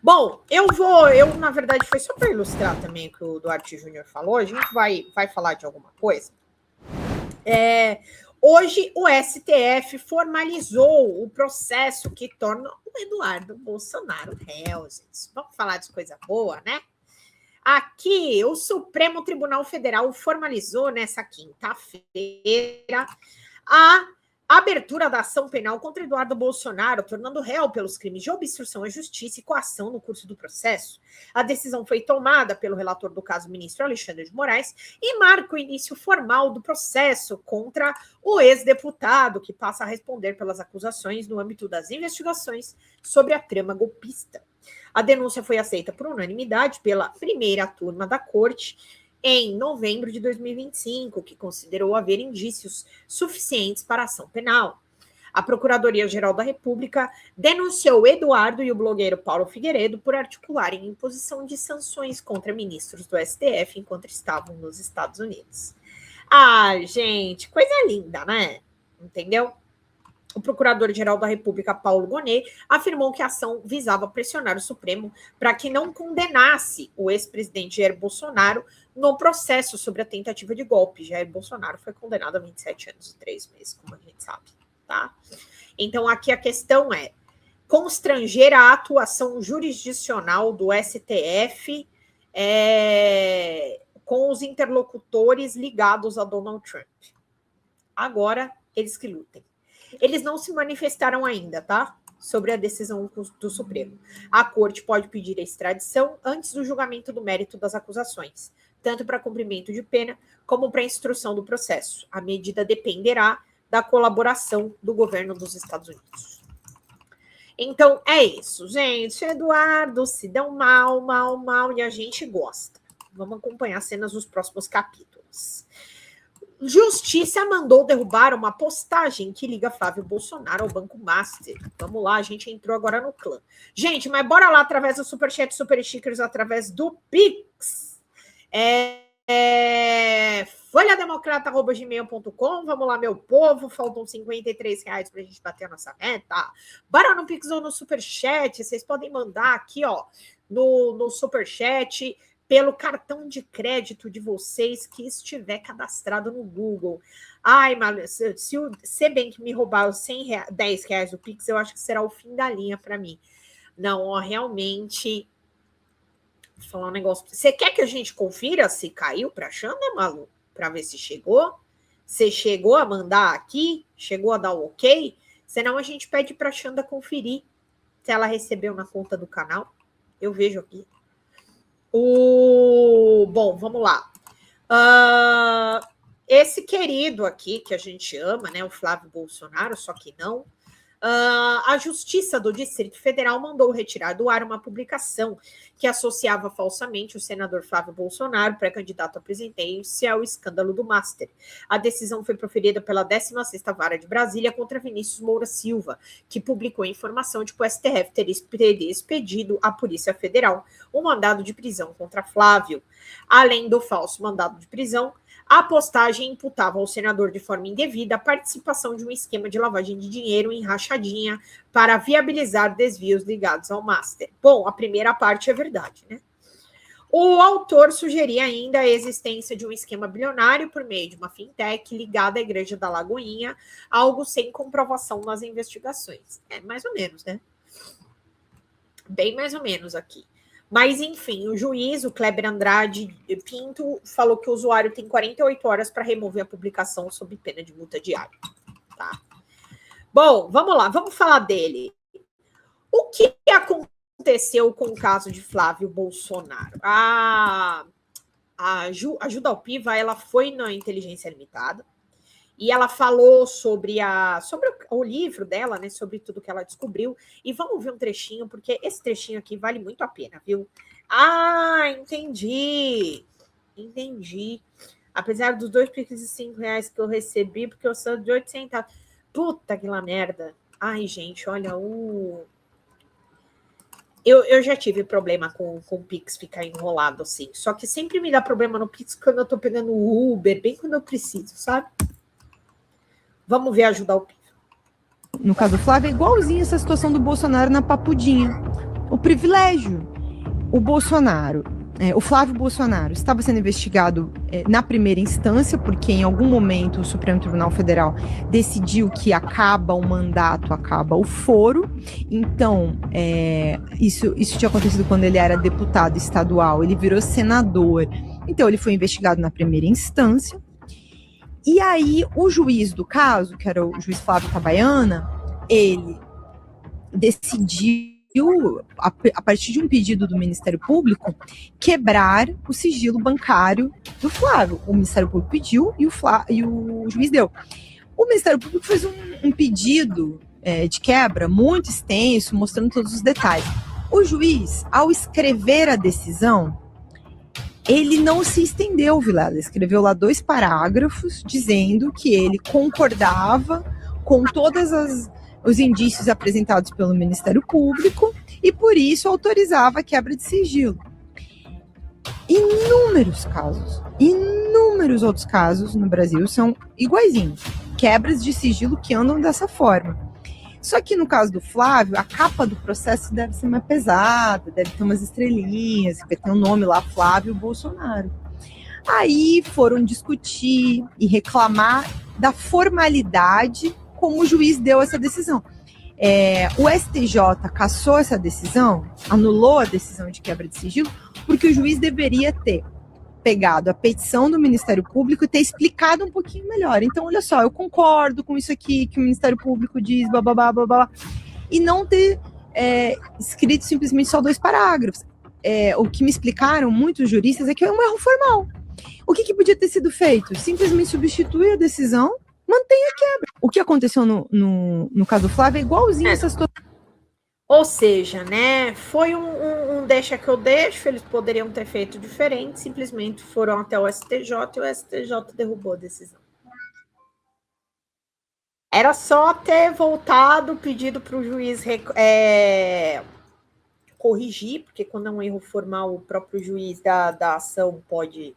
Bom, na verdade, foi só para ilustrar também o que o Duarte Júnior falou, a gente vai falar de alguma coisa. Hoje, o STF formalizou o processo que torna o Eduardo Bolsonaro réu, gente. Vamos falar de coisa boa, né? Aqui, o Supremo Tribunal Federal formalizou nessa quinta-feira a abertura da ação penal contra Eduardo Bolsonaro, tornando réu pelos crimes de obstrução à justiça e coação no curso do processo. A decisão foi tomada pelo relator do caso, ministro Alexandre de Moraes, e marca o início formal do processo contra o ex-deputado, que passa a responder pelas acusações no âmbito das investigações sobre a trama golpista. A denúncia foi aceita por unanimidade pela primeira turma da corte em novembro de 2025, que considerou haver indícios suficientes para a ação penal. A Procuradoria-Geral da República denunciou Eduardo e o blogueiro Paulo Figueiredo por articularem imposição de sanções contra ministros do STF enquanto estavam nos Estados Unidos. Ah, gente, coisa linda, né? Entendeu? O Procurador-Geral da República, Paulo Gonet, afirmou que a ação visava pressionar o Supremo para que não condenasse o ex-presidente Jair Bolsonaro no processo sobre a tentativa de golpe. Jair Bolsonaro foi condenado a 27 anos e 3 meses, como a gente sabe, tá? Então, aqui a questão é constranger a atuação jurisdicional do STF com os interlocutores ligados a Donald Trump. Agora, eles que lutem. Eles não se manifestaram ainda, tá? Sobre a decisão do Supremo. A corte pode pedir a extradição antes do julgamento do mérito das acusações, tanto para cumprimento de pena como para instrução do processo. A medida dependerá da colaboração do governo dos Estados Unidos. Então, é isso, gente. Eduardo se dão mal, e a gente gosta. Vamos acompanhar cenas dos próximos capítulos. Justiça mandou derrubar uma postagem que liga Flávio Bolsonaro ao Banco Master. Vamos lá, a gente entrou agora no clã. Gente, mas bora lá através do Superchat, Super Stickers, através do Pix. folhademocrata@gmail.com. Vamos lá, meu povo. Faltam R$53 pra gente bater a nossa meta. Bora no Pix ou no Superchat. Vocês podem mandar aqui, ó, no Superchat, pelo cartão de crédito de vocês que estiver cadastrado no Google. Ai, mas se o Cbank me roubar os R$10 do Pix, eu acho que será o fim da linha para mim. Não, ó, realmente... Vou falar um negócio. Você quer que a gente confira se caiu para a Xanda, Malu? Para ver se chegou? Você chegou a mandar aqui? Chegou a dar o ok? Senão a gente pede para a Xanda conferir se ela recebeu na conta do canal. Eu vejo aqui. Bom, vamos lá. Esse querido aqui, que a gente ama, né, o Flávio Bolsonaro, só que não. A Justiça do Distrito Federal mandou retirar do ar uma publicação que associava falsamente o senador Flávio Bolsonaro, pré-candidato à presidência, ao escândalo do Master. A decisão foi proferida pela 16ª Vara de Brasília contra Vinícius Moura Silva, que publicou informação de que o STF teria expedido à Polícia Federal um mandado de prisão contra Flávio. Além do falso mandado de prisão, a postagem imputava ao senador de forma indevida a participação de um esquema de lavagem de dinheiro em rachadinha para viabilizar desvios ligados ao Master. Bom, a primeira parte é verdade, né? O autor sugeria ainda a existência de um esquema bilionário por meio de uma fintech ligada à Igreja da Lagoinha, algo sem comprovação nas investigações. É mais ou menos, né? Bem mais ou menos aqui. Mas, enfim, o juiz, o Kleber Andrade Pinto, falou que o usuário tem 48 horas para remover a publicação sob pena de multa diária. Tá? Bom, vamos lá, vamos falar dele. O que aconteceu com o caso de Flávio Bolsonaro? A Judalpiva, ela foi na Inteligência Limitada e ela falou sobre o livro dela, né, sobre tudo que ela descobriu. E vamos ver um trechinho, porque esse trechinho aqui vale muito a pena, viu? Ah, entendi. Apesar dos 2 piques de R$5 que eu recebi, porque eu sou de 8 centavos. Puta que lá merda. Ai, gente, olha, eu já tive problema com o Pix ficar enrolado assim. Só que sempre me dá problema no Pix quando eu tô pegando o Uber, bem quando eu preciso, sabe? Vamos ver ajudar o Piva. No caso do Flávio, é igualzinho essa situação do Bolsonaro na Papudinha. o privilégio. O Bolsonaro, o Flávio Bolsonaro, estava sendo investigado na primeira instância, porque em algum momento o Supremo Tribunal Federal decidiu que acaba o mandato, acaba o foro. Então, isso tinha acontecido quando ele era deputado estadual, ele virou senador. Então, ele foi investigado na primeira instância. E aí, o juiz do caso, que era o juiz Flávio Tabaiana, ele decidiu, a partir de um pedido do Ministério Público, quebrar o sigilo bancário do Flávio. O Ministério Público pediu e o juiz deu. O Ministério Público fez um pedido de quebra muito extenso, mostrando todos os detalhes. O juiz, ao escrever a decisão, ele não se estendeu, Vilela. Escreveu lá 2 parágrafos dizendo que ele concordava com todas os indícios apresentados pelo Ministério Público e, por isso, autorizava a quebra de sigilo. Inúmeros outros casos no Brasil são iguaizinhos. Quebras de sigilo que andam dessa forma. Só que no caso do Flávio, a capa do processo deve ser mais pesada, deve ter umas estrelinhas, porque tem um nome lá, Flávio Bolsonaro. Aí foram discutir e reclamar da formalidade como o juiz deu essa decisão. O STJ cassou essa decisão, anulou a decisão de quebra de sigilo, porque o juiz deveria ter pegado a petição do Ministério Público e ter explicado um pouquinho melhor. Então, olha só, eu concordo com isso aqui que o Ministério Público diz, blá, blá, blá, blá, blá, e não ter escrito simplesmente só 2 parágrafos. O que me explicaram muitos juristas é que é um erro formal. O que podia ter sido feito? Simplesmente substituir a decisão, mantém a quebra. O que aconteceu no caso do Flávio é igualzinho essa situação. Ou seja, né, foi um deixa que eu deixo, eles poderiam ter feito diferente, simplesmente foram até o STJ e o STJ derrubou a decisão. Era só ter voltado, pedido para o juiz corrigir, porque quando é um erro formal, o próprio juiz da ação pode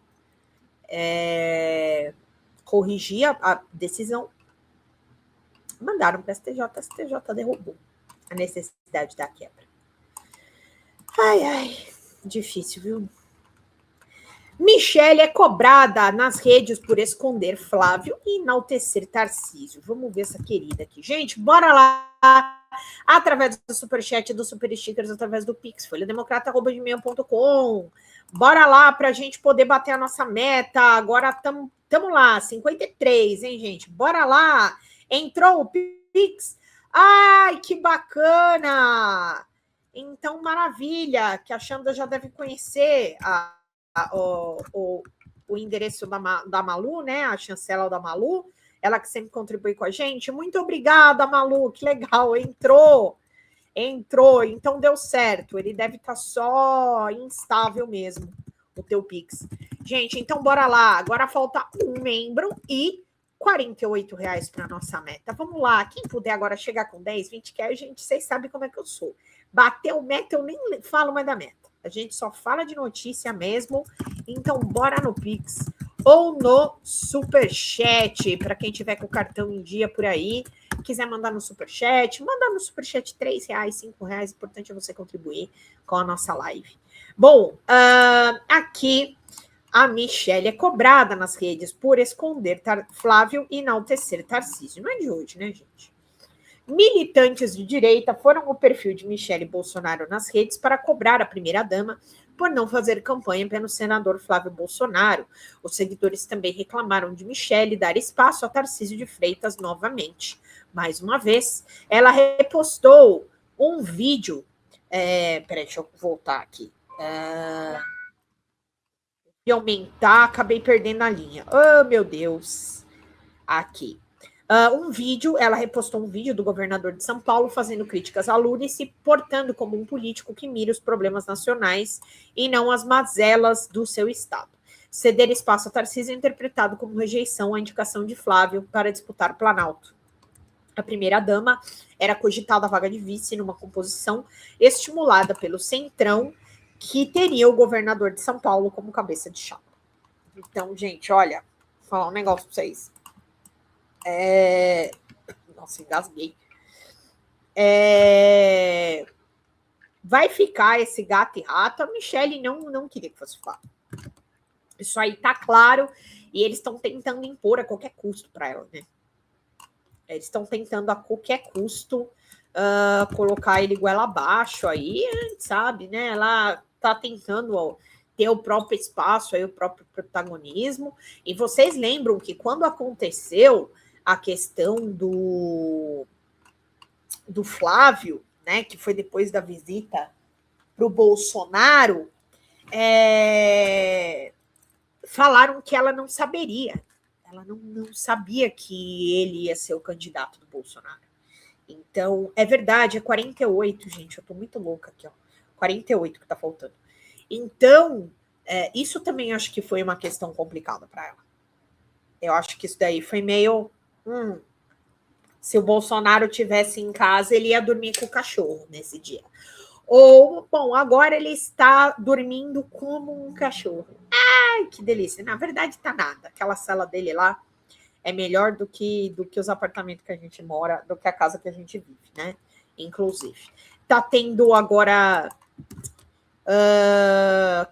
corrigir a decisão. Mandaram para o STJ, a STJ derrubou a necessidade da quebra. Ai, difícil, viu? Michele é cobrada nas redes por esconder Flávio e enaltecer Tarcísio. Vamos ver essa querida aqui. Gente, bora lá. Através do superchat, do super stickers, através do Pix, folhademocrata@gmail.com. Bora lá para a gente poder bater a nossa meta. Agora estamos lá, 53, hein, gente? Bora lá. Entrou o Pix. Ai, que bacana! Então, maravilha, que a Xanda já deve conhecer o endereço da Malu, né? A chancela da Malu, ela que sempre contribui com a gente. Muito obrigada, Malu, que legal, entrou, então deu certo. Ele deve estar só instável mesmo, o teu Pix. Gente, então bora lá. Agora falta um membro e R$48 para nossa meta. Vamos lá, quem puder agora chegar com 10, 20 quer, gente, vocês sabem como é que eu sou. Bateu meta, eu nem falo mais da meta. A gente só fala de notícia mesmo. Então, bora no Pix ou no Superchat. Para quem tiver com o cartão em dia por aí, quiser mandar no Superchat, mandar no Superchat R$3, R$5. O importante é você contribuir com a nossa live. Bom, aqui a Michele é cobrada nas redes por esconder Flávio e enaltecer Tarcísio. Não é de hoje, né, gente? Militantes de direita foram ao perfil de Michele Bolsonaro nas redes para cobrar a primeira-dama por não fazer campanha pelo senador Flávio Bolsonaro. Os seguidores também reclamaram de Michele dar espaço a Tarcísio de Freitas novamente. Mais uma vez, ela repostou um vídeo. Peraí, deixa eu voltar aqui. E aumentar, acabei perdendo a linha. Oh, meu Deus. Aqui. Ela repostou um vídeo do governador de São Paulo fazendo críticas a Lula e se portando como um político que mira os problemas nacionais e não as mazelas do seu estado. Ceder espaço a Tarcísio é interpretado como rejeição à indicação de Flávio para disputar o Planalto. A primeira-dama era cogitada a vaga de vice numa composição estimulada pelo Centrão, que teria o governador de São Paulo como cabeça de chapa. Então, gente, olha, vou falar um negócio para vocês. Nossa, engasguei. vai ficar esse gato e rato. A Michelle não queria que fosse Flávio. Isso aí tá claro, e eles estão tentando impor a qualquer custo para ela, né? Eles estão tentando a qualquer custo colocar ele goela abaixo aí, sabe, né? Ela tá tentando ter o próprio espaço, aí, o próprio protagonismo. E vocês lembram que quando aconteceu a questão do Flávio, né, que foi depois da visita para o Bolsonaro, falaram que ela não saberia. Ela não sabia que ele ia ser o candidato do Bolsonaro. Então, é verdade, é 48, gente. Eu tô muito louca aqui, ó. 48 que tá faltando. Então, isso também acho que foi uma questão complicada para ela. Eu acho que isso daí foi meio... se o Bolsonaro tivesse em casa, ele ia dormir com o cachorro nesse dia. Ou, bom, agora ele está dormindo como um cachorro. Ai, que delícia. Na verdade, tá nada. Aquela sala dele lá é melhor do que os apartamentos que a gente mora, do que a casa que a gente vive, né? Inclusive. Tá tendo agora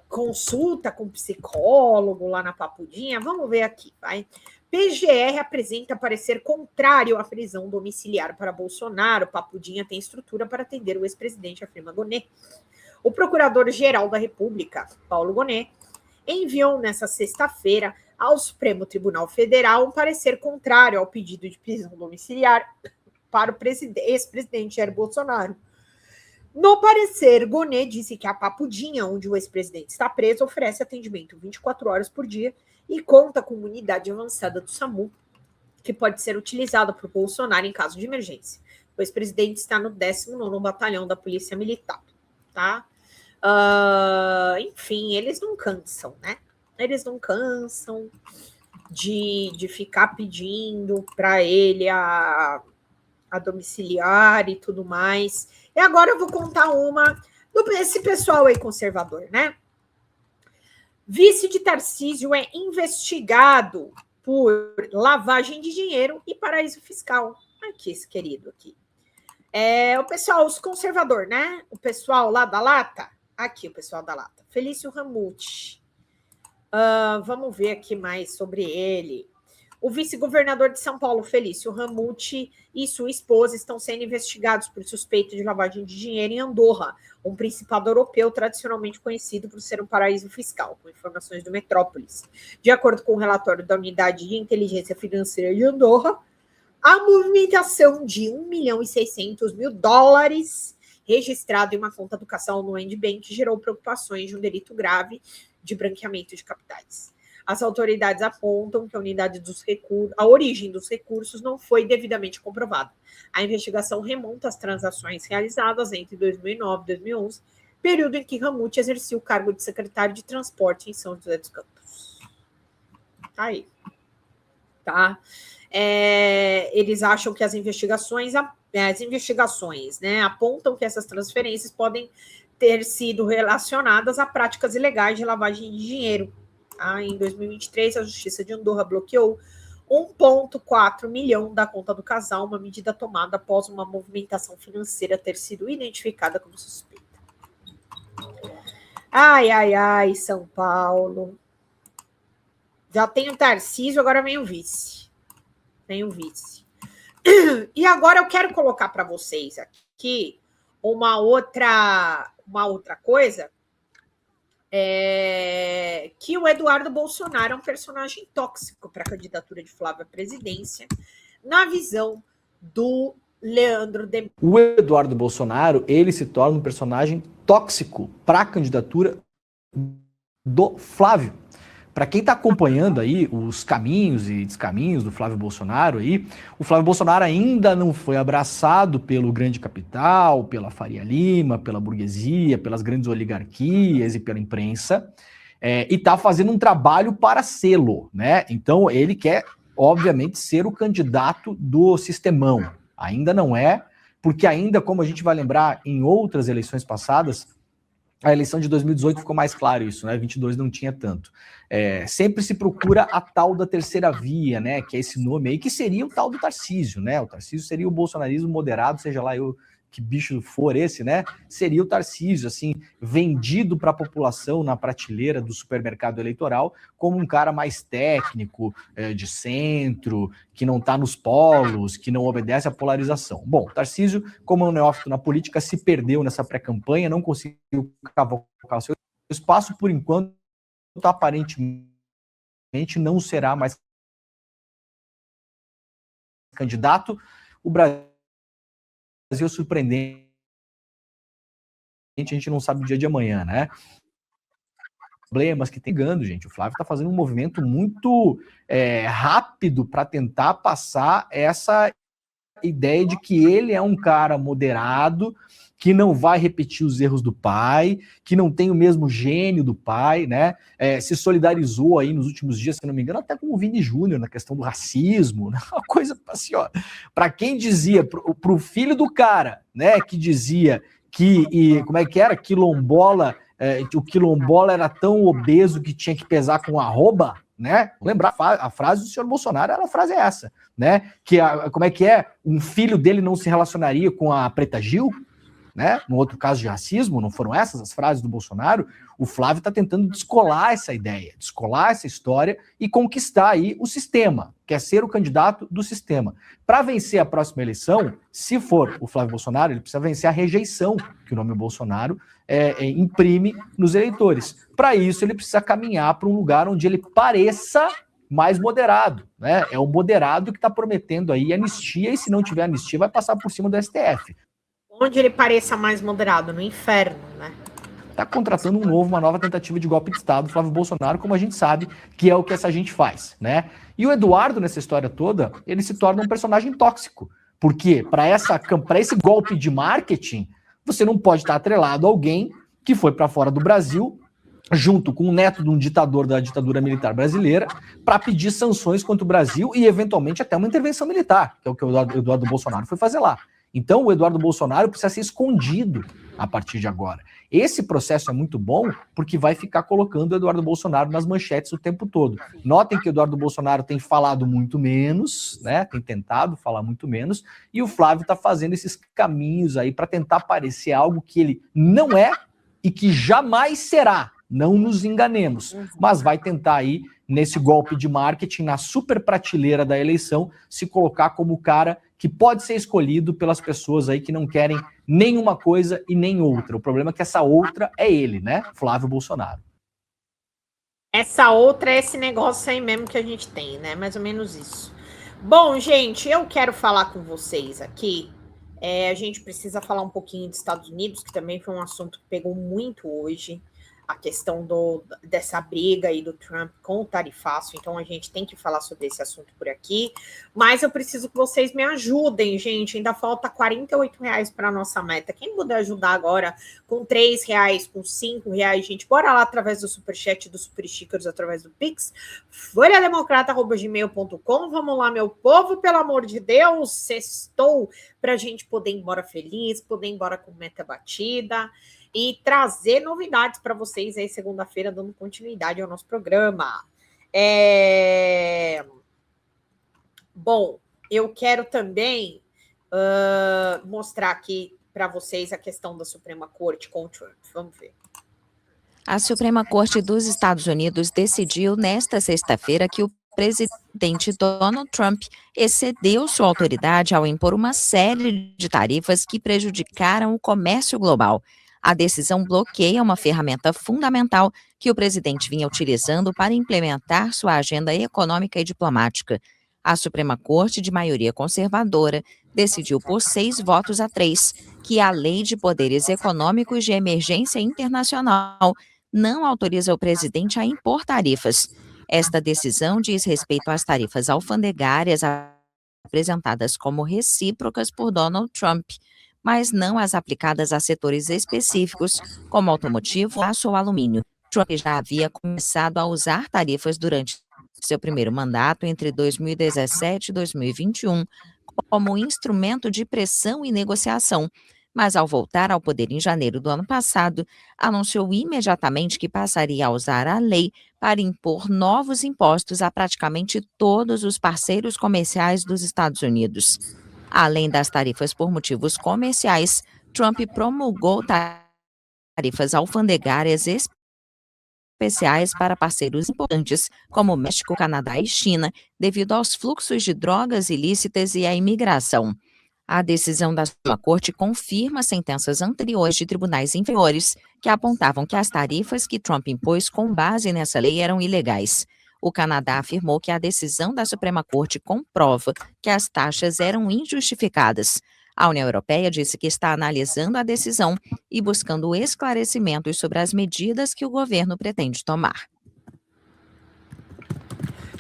consulta com psicólogo lá na Papudinha. Vamos ver aqui, vai. PGR apresenta parecer contrário à prisão domiciliar para Bolsonaro. Papudinha tem estrutura para atender o ex-presidente, afirma Gonet. O procurador-geral da República, Paulo Gonet, enviou nesta sexta-feira ao Supremo Tribunal Federal um parecer contrário ao pedido de prisão domiciliar para o ex-presidente Jair Bolsonaro. No parecer, Gonet disse que a Papudinha, onde o ex-presidente está preso, oferece atendimento 24 horas por dia e conta com uma unidade avançada do SAMU, que pode ser utilizada por Bolsonaro em caso de emergência. O ex-presidente está no 19º Batalhão da Polícia Militar, tá? Enfim, eles não cansam, né? Eles não cansam de ficar pedindo para ele a domiciliar e tudo mais. E agora eu vou contar uma desse pessoal aí conservador, né? Vice de Tarcísio é investigado por lavagem de dinheiro e paraíso fiscal. Aqui, esse querido aqui. O pessoal, os conservador, né? O pessoal lá da Lata. Aqui, o pessoal da Lata. Felício Ramute. Vamos ver aqui mais sobre ele. O vice-governador de São Paulo, Felício Ramute, e sua esposa estão sendo investigados por suspeito de lavagem de dinheiro em Andorra, um principado europeu tradicionalmente conhecido por ser um paraíso fiscal, com informações do Metrópolis. De acordo com o relatório da Unidade de Inteligência Financeira de Andorra, a movimentação de $1.600.000 registrado em uma conta do casal no Endbank gerou preocupações de um delito grave de branqueamento de capitais. As autoridades apontam que a origem dos recursos não foi devidamente comprovada. A investigação remonta às transações realizadas entre 2009 e 2011, período em que Ramute exercia o cargo de secretário de transporte em São José dos Campos. Aí. Tá? Eles acham que as investigações, né, apontam que essas transferências podem ter sido relacionadas a práticas ilegais de lavagem de dinheiro. Em 2023, a Justiça de Andorra bloqueou 1,4 milhão da conta do casal, uma medida tomada após uma movimentação financeira ter sido identificada como suspeita. Ai, São Paulo. Já tem o Tarcísio, agora vem o vice. E agora eu quero colocar para vocês aqui uma outra coisa, que o Eduardo Bolsonaro é um personagem tóxico para a candidatura de Flávio à presidência, na visão do Leandro de... O Eduardo Bolsonaro, ele se torna um personagem tóxico para a candidatura do Flávio. Para quem está acompanhando aí os caminhos e descaminhos do Flávio Bolsonaro aí, o Flávio Bolsonaro ainda não foi abraçado pelo grande capital, pela Faria Lima, pela burguesia, pelas grandes oligarquias e pela imprensa, e está fazendo um trabalho para sê-lo, né? Então ele quer, obviamente, ser o candidato do sistemão. Ainda não é, porque ainda, como a gente vai lembrar em outras eleições passadas, a eleição de 2018 ficou mais claro isso, né? 22 não tinha tanto. Sempre se procura a tal da terceira via, né? Que é esse nome aí, que seria o tal do Tarcísio, né? O Tarcísio seria o bolsonarismo moderado, seja lá eu que bicho for esse, né? Seria o Tarcísio, assim, vendido para a população na prateleira do supermercado eleitoral como um cara mais técnico, de centro, que não está nos polos, que não obedece à polarização. Bom, o Tarcísio, como é um neófito na política, se perdeu nessa pré-campanha, não conseguiu cavocar o seu espaço, por enquanto, aparentemente não será mais candidato. O Brasil é surpreendente, a gente não sabe o dia de amanhã, né? Problemas que tem ganhando, gente. O Flávio está fazendo um movimento muito rápido para tentar passar essa ideia de que ele é um cara moderado, que não vai repetir os erros do pai, que não tem o mesmo gênio do pai, né? Se solidarizou aí nos últimos dias, se não me engano, até com o Vini Júnior na questão do racismo, né? Uma coisa assim, ó. Para quem dizia, pro filho do cara, né, que dizia que, como é que era? Quilombola, o quilombola era tão obeso que tinha que pesar com arroba, né? Lembrar a frase do senhor Bolsonaro, a frase é essa, né? Como é que é? Um filho dele não se relacionaria com a Preta Gil, né? No outro caso de racismo, não foram essas as frases do Bolsonaro? O Flávio está tentando descolar essa ideia, descolar essa história e conquistar aí o sistema, quer ser o candidato do sistema. Para vencer a próxima eleição, se for o Flávio Bolsonaro, ele precisa vencer a rejeição que o nome Bolsonaro imprime nos eleitores. Para isso, ele precisa caminhar para um lugar onde ele pareça mais moderado, né? É o moderado que está prometendo aí anistia, e se não tiver anistia, vai passar por cima do STF. Onde ele pareça mais moderado, no inferno, né? Está contratando uma nova tentativa de golpe de Estado, Flávio Bolsonaro, como a gente sabe que é o que essa gente faz, né? E o Eduardo, nessa história toda, ele se torna um personagem tóxico. Porque para esse golpe de marketing, você não pode estar atrelado a alguém que foi para fora do Brasil, junto com o neto de um ditador da ditadura militar brasileira, para pedir sanções contra o Brasil e, eventualmente, até uma intervenção militar, que é o que o Eduardo Bolsonaro foi fazer lá. Então, o Eduardo Bolsonaro precisa ser escondido a partir de agora. Esse processo é muito bom porque vai ficar colocando o Eduardo Bolsonaro nas manchetes o tempo todo. Notem que o Eduardo Bolsonaro tem falado muito menos, né? Tem tentado falar muito menos, e o Flávio está fazendo esses caminhos aí para tentar parecer algo que ele não é e que jamais será. Não nos enganemos, mas vai tentar aí, nesse golpe de marketing, na super prateleira da eleição, se colocar como o cara que pode ser escolhido pelas pessoas aí que não querem nenhuma coisa e nem outra. O problema é que essa outra é ele, né? Flávio Bolsonaro. Essa outra é esse negócio aí mesmo que a gente tem, né? Mais ou menos isso. Bom, gente, eu quero falar com vocês aqui. A gente precisa falar um pouquinho dos Estados Unidos, que também foi um assunto que pegou muito hoje. A questão dessa briga aí do Trump com o tarifaço, então a gente tem que falar sobre esse assunto por aqui, mas eu preciso que vocês me ajudem, gente, ainda falta R$48 para a nossa meta. Quem puder ajudar agora com R$3, com R$5, gente, bora lá através do Superchat, do Super Stickers, através do Pix, folhademocrata@gmail.com. Vamos lá, meu povo, pelo amor de Deus, sextou para a gente poder ir embora feliz, poder ir embora com meta batida, e trazer novidades para vocês aí segunda-feira, dando continuidade ao nosso programa. Bom, eu quero também mostrar aqui para vocês a questão da Suprema Corte com o Trump. Vamos ver. A Suprema Corte dos Estados Unidos decidiu nesta sexta-feira que o presidente Donald Trump excedeu sua autoridade ao impor uma série de tarifas que prejudicaram o comércio global. A decisão bloqueia uma ferramenta fundamental que o presidente vinha utilizando para implementar sua agenda econômica e diplomática. A Suprema Corte, de maioria conservadora, decidiu por 6 votos a 3 que a Lei de Poderes Econômicos de Emergência Internacional não autoriza o presidente a impor tarifas. Esta decisão diz respeito às tarifas alfandegárias apresentadas como recíprocas por Donald Trump, mas não as aplicadas a setores específicos, como automotivo, aço ou alumínio. Trump já havia começado a usar tarifas durante seu primeiro mandato entre 2017 e 2021 como instrumento de pressão e negociação, mas ao voltar ao poder em janeiro do ano passado, anunciou imediatamente que passaria a usar a lei para impor novos impostos a praticamente todos os parceiros comerciais dos Estados Unidos. Além das tarifas por motivos comerciais, Trump promulgou tarifas alfandegárias especiais para parceiros importantes, como México, Canadá e China, devido aos fluxos de drogas ilícitas e à imigração. A decisão da Suprema Corte confirma sentenças anteriores de tribunais inferiores que apontavam que as tarifas que Trump impôs com base nessa lei eram ilegais. O Canadá afirmou que a decisão da Suprema Corte comprova que as taxas eram injustificadas. A União Europeia disse que está analisando a decisão e buscando esclarecimentos sobre as medidas que o governo pretende tomar.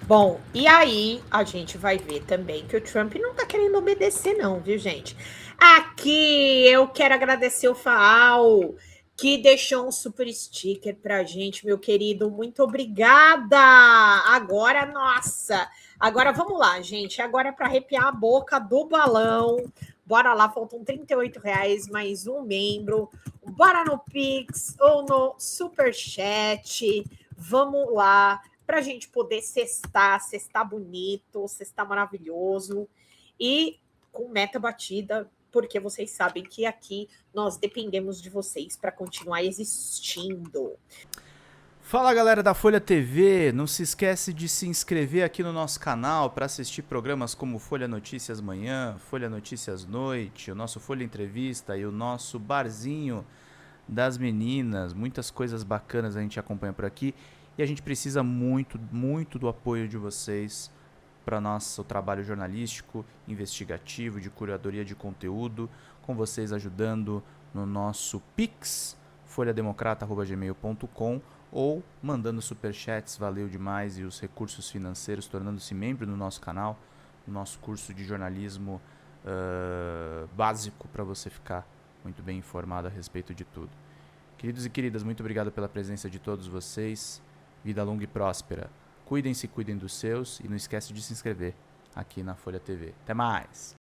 Bom, e aí a gente vai ver também que o Trump não tá querendo obedecer não, viu, gente? Aqui eu quero agradecer o Faal, que deixou um super sticker pra gente, meu querido. Muito obrigada! Agora, nossa! Agora vamos lá, gente. Agora é para arrepiar a boca do balão. Bora lá, faltam R$38 mais um membro. Bora no Pix ou no Superchat. Vamos lá, para a gente poder sextar bonito, sextar maravilhoso e com meta batida, porque vocês sabem que aqui nós dependemos de vocês para continuar existindo. Fala galera da Folha TV, não se esquece de se inscrever aqui no nosso canal para assistir programas como Folha Notícias Manhã, Folha Notícias Noite, o nosso Folha Entrevista e o nosso Barzinho das Meninas. Muitas coisas bacanas a gente acompanha por aqui e a gente precisa muito, muito do apoio de vocês para nosso trabalho jornalístico, investigativo, de curadoria de conteúdo, com vocês ajudando no nosso Pix, folhademocrata@gmail.com, ou mandando superchats, valeu demais, e os recursos financeiros, tornando-se membro do nosso canal, no nosso curso de jornalismo básico, para você ficar muito bem informado a respeito de tudo. Queridos e queridas, muito obrigado pela presença de todos vocês. Vida longa e próspera. Cuidem-se, cuidem dos seus, e não esquece de se inscrever aqui na Folha TV. Até mais!